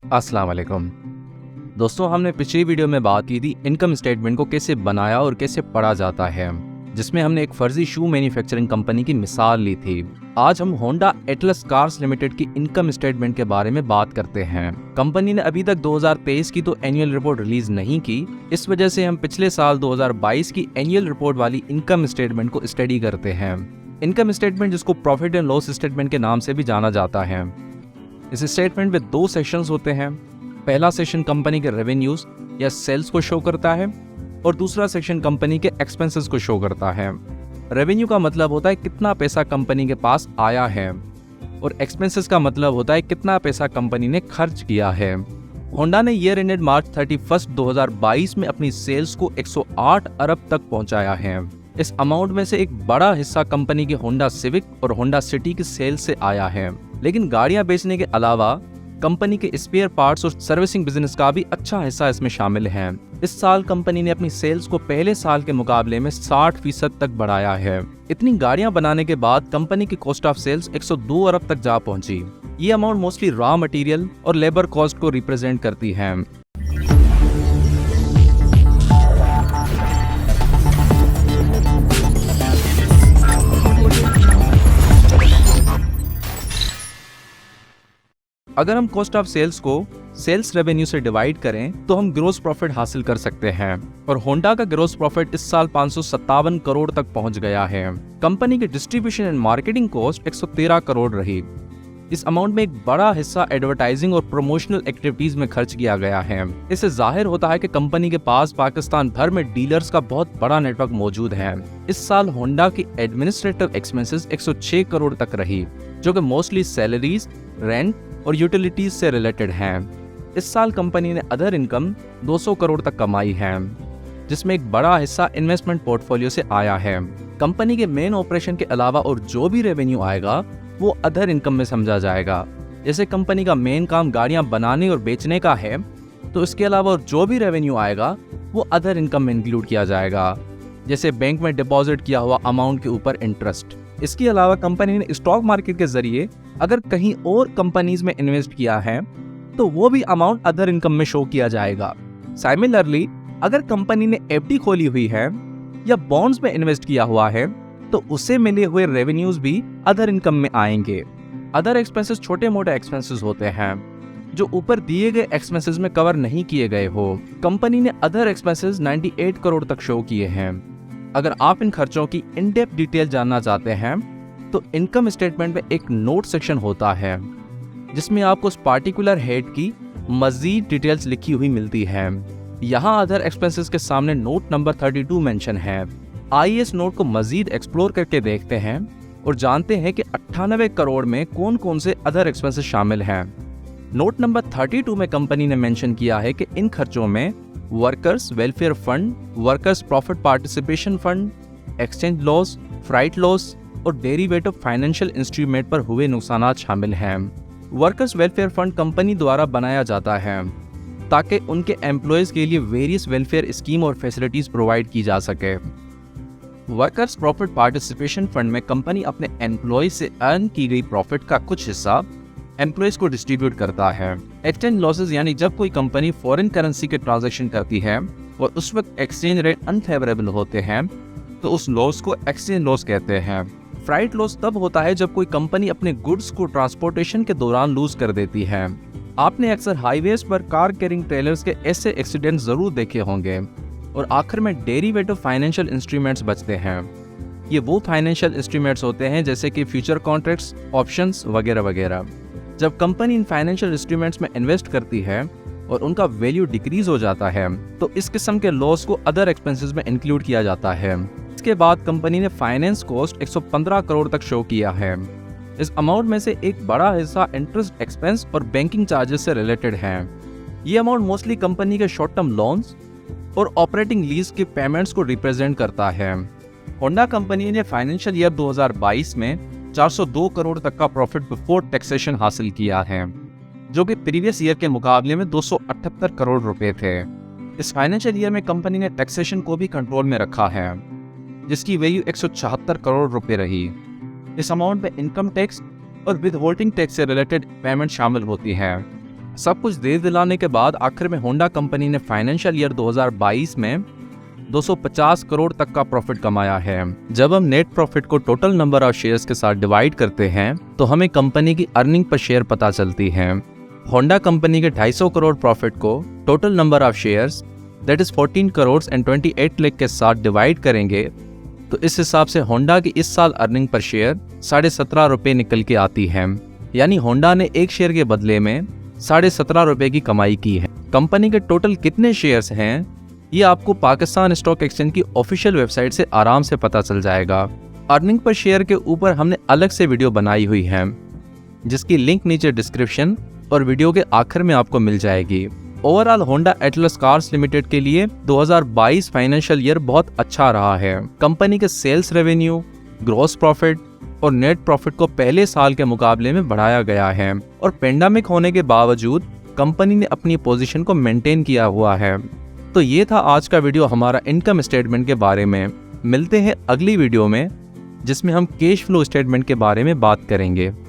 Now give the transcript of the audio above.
अस्सलाम वालेकुम दोस्तों, हमने पिछली वीडियो में बात की थी इनकम स्टेटमेंट को कैसे बनाया और कैसे पढ़ा जाता है, जिसमें हमने एक फर्जी शू मैन्युफैक्चरिंग कंपनी की मिसाल ली थी। आज हम होंडा एटलस कार्स लिमिटेड की इनकम स्टेटमेंट के बारे में बात करते हैं। कंपनी ने अभी तक 2023 की तो एनुअल रिपोर्ट रिलीज नहीं की, इस वजह से हम पिछले साल 2022 की एनुअल रिपोर्ट वाली इनकम स्टेटमेंट को स्टडी करते हैं। इनकम स्टेटमेंट, जिसको प्रॉफिट एंड लॉस स्टेटमेंट के नाम से भी जाना जाता है, इस स्टेटमेंट में दो सेक्शंस होते हैं। पहला सेक्शन कंपनी के रेवेन्यूज या सेल्स को शो करता है और दूसरा सेक्शन कंपनी के एक्सपेंसेस को शो करता है। रेवेन्यू का मतलब होता है कितना पैसा कंपनी के पास आया है और एक्सपेंसेस का मतलब होता है कितना पैसा कंपनी ने खर्च किया है। होंडा ने ईयर एंडेड मार्च 31, 2022 में अपनी सेल्स को 108 अरब तक पहुंचाया है। इस अमाउंट में से एक बड़ा हिस्सा कंपनी के होंडा सिविक और होंडा सिटी की सेल्स से आया है, लेकिन गाड़ियां बेचने के अलावा कंपनी के स्पेयर पार्ट्स और सर्विसिंग बिजनेस का भी अच्छा हिस्सा इसमें शामिल है। इस साल कंपनी ने अपनी सेल्स को पहले साल के मुकाबले में 60% तक बढ़ाया है। इतनी गाड़ियां बनाने के बाद कंपनी की कॉस्ट ऑफ सेल्स 102 अरब तक जा पहुंची। ये अमाउंट मोस्टली रॉ मटेरियल और लेबर कॉस्ट को रिप्रेजेंट करती है। अगर हम कॉस्ट ऑफ सेल्स को सेल्स रेवेन्यू से डिवाइड करें तो हम ग्रोस प्रॉफिट हासिल कर सकते हैं और होंडा का ग्रोस प्रॉफिट इस साल 557 करोड़ तक पहुंच गया है। कंपनी की distribution and marketing cost 113 crore रही। इस अमाउंट में एक बड़ा हिस्सा एडवर्टाइजिंग और प्रमोशनल एक्टिविटीज में खर्च किया गया है। इससे जाहिर होता है कि कंपनी के पास पाकिस्तान भर में डीलर्स का बहुत बड़ा नेटवर्क मौजूद है। इस साल होंडा की एडमिनिस्ट्रेटिव एक्सपेंसेस 106 करोड़ तक रही, जो कि मोस्टली सैलरीज, रेंट और यूटिलिटीज से रिलेटेड हैं। इस साल कंपनी ने अदर इनकम 200 करोड़ तक कमाई है, जिसमें एक बड़ा हिस्सा इन्वेस्टमेंट पोर्टफोलियो से आया है। कंपनी के मेन ऑपरेशन के अलावा और जो भी रेवेन्यू आएगा वो अदर इनकम में समझा जाएगा। जैसे कंपनी का मेन काम गाड़ियां बनाने और बेचने का है, तो इसके अलावा और जो भी रेवेन्यू आएगा वो अदर इनकम में इंक्लूड किया जाएगा, जैसे बैंक में डिपॉजिट किया हुआ अमाउंट के ऊपर इंटरेस्ट। इसके अलावा कंपनी ने स्टॉक मार्केट के जरिए अगर कहीं और कंपनीज में इन्वेस्ट किया है तो वो भी अमाउंट अदर इनकम में शो किया जाएगा। सिमिलरली, अगर कंपनी ने एफडी खोली हुई है या बॉन्ड्स में इन्वेस्ट किया हुआ है तो उससे मिले हुए रेवेन्यूज भी अदर इनकम में आएंगे। अदर एक्सपेंसेस छोटे मोटे एक्सपेंसेस होते हैं जो ऊपर दिए गए एक्सपेंसेस में कवर नहीं किए गए हो। कंपनी ने अदर एक्सपेंसेस 98 करोड़ तक शो किए हैं। अगर आप इन खर्चों की इन डेप्थ डिटेल जानना चाहते हैं तो इनकम स्टेटमेंट में एक नोट सेक्शन होता है जिसमें आपको उस पार्टिकुलर हेड की मजीद डिटेल्स लिखी हुई मिलती है। यहाँ अदर एक्सपेंसेस के सामने नोट नंबर 32 मेंशन है। आइए इस नोट को मजीद एक्सप्लोर करके देखते हैं और जानते हैं कि 98 करोड़ में कौन कौन से अदर एक्सपेंसेस शामिल हैं। नोट नंबर 32 में कंपनी ने मेंशन किया है कि इन खर्चों में workers welfare fund, workers profit participation fund, exchange loss, freight loss और डेरिवेटिव फाइनेंशियल इंस्ट्रूमेंट पर हुए नुकसान शामिल हैं। वर्कर्स वेलफेयर फंड कंपनी द्वारा बनाया जाता है ताकि उनके एम्प्लॉयज के लिए वेरियस वेलफेयर स्कीम और फैसिलिटीज प्रोवाइड की जा सके। वर्कर्स प्रॉफिट पार्टिसिपेशन फंड में कंपनी अपने एम्प्लॉय से अर्न की गई प्रॉफिट का कुछ हिस्सा एम्प्लॉयज को डिस्ट्रीब्यूट करता है। एक्सचेंज लॉसेज, यानी जब कोई कंपनी फॉरेन करेंसी के ट्रांजैक्शन करती है और उस वक्त एक्सचेंज रेट अनफेवरेबल होते हैं तो उस लॉस को एक्सचेंज लॉस कहते हैं। फ्राइट लॉस तब होता है जब कोई कंपनी अपने गुड्स को ट्रांसपोर्टेशन के दौरान लूज कर देती है। आपने अक्सर हाईवेज पर कार कैरिंग ट्रेलर्स के ऐसे एक्सीडेंट जरूर देखे होंगे। और आखिर में डेरिवेटिव फाइनेंशियल इंस्ट्रूमेंट्स बचते हैं। ये वो फाइनेंशियल इंस्ट्रूमेंट्स होते हैं जैसे कि फ्यूचर कॉन्ट्रैक्ट्स, ऑप्शंस वगैरह वगैरह। जब कंपनी इन फाइनेंशियल इंस्ट्रूमेंट्स में इन्वेस्ट करती है और उनका वैल्यू डिक्रीज हो जाता है तो इस किस्म के लॉस को अदर एक्सपेंसेस में इंक्लूड किया जाता है। इसके बाद कंपनी ने फाइनेंस कॉस्ट 115 करोड़ तक शो किया है। इस अमाउंट में से एक बड़ा हिस्सा इंटरेस्ट एक्सपेंस और बैंकिंग चार्जेस से रिलेटेड है। ये अमाउंट मोस्टली कंपनी के शॉर्ट टर्म लोन्स और ऑपरेटिंग लीज के पेमेंट्स को रिप्रेजेंट करता है। होंडा कंपनी ने फाइनेंशियल ईयर 2022 में 402 करोड़ तक का प्रॉफिट बिफोर टैक्सेशन हासिल किया है, जो कि प्रीवियस ईयर के मुकाबले में 278 करोड़ रुपए थे। इस फाइनेंशियल ईयर में कंपनी ने टैक्सेशन को भी कंट्रोल में रखा है, जिसकी वैल्यू 176 करोड़ रुपए रही। इस अमाउंट में इनकम टैक्स और विद होल्डिंग टैक्स से रिलेटेड पेमेंट शामिल होती है। सब कुछ दे दिलाने के बाद आखिर में होंडा कंपनी ने फाइनेंशियल ईयर 2022 में 250 करोड़ तक का प्रॉफिट कमाया है। जब हम नेट प्रॉफिट को टोटल नंबर ऑफ शेयर्स के साथ डिवाइड करते हैं तो हमें कंपनी की अर्निंग पर शेयर पता चलती है। होंडा कंपनी के 250 करोड़ प्रॉफिट को total number of shares that is 14 crore and 28 lakh के साथ डिवाइड करेंगे तो इस हिसाब से होंडा की इस साल अर्निंग पर शेयर 17.5 रुपये निकल के आती है। यानी होंडा ने एक शेयर के बदले में 17.5 रुपये की कमाई की है। कंपनी के टोटल कितने शेयर्स हैं ये आपको पाकिस्तान स्टॉक एक्सचेंज की ऑफिशियल वेबसाइट से आराम से पता चल जाएगा। अर्निंग पर शेयर के ऊपर हमने अलग से वीडियो बनाई हुई है जिसकी लिंक नीचे डिस्क्रिप्शन और वीडियो के आखिर में आपको मिल जाएगी। Overall Honda Atlas cars limited के लिए 2022 फाइनेंशियल ईयर बहुत अच्छा रहा है। कंपनी के सेल्स रेवेन्यू, ग्रॉस प्रॉफिट और नेट प्रॉफिट को पहले साल के मुकाबले में बढ़ाया गया है और पेंडेमिक होने के बावजूद कंपनी ने अपनी पोजीशन को मेंटेन किया हुआ है। तो ये था आज का वीडियो हमारा इनकम स्टेटमेंट के बारे में। मिलते हैं अगली वीडियो में जिसमें हम कैश फ्लो स्टेटमेंट के बारे में बात करेंगे।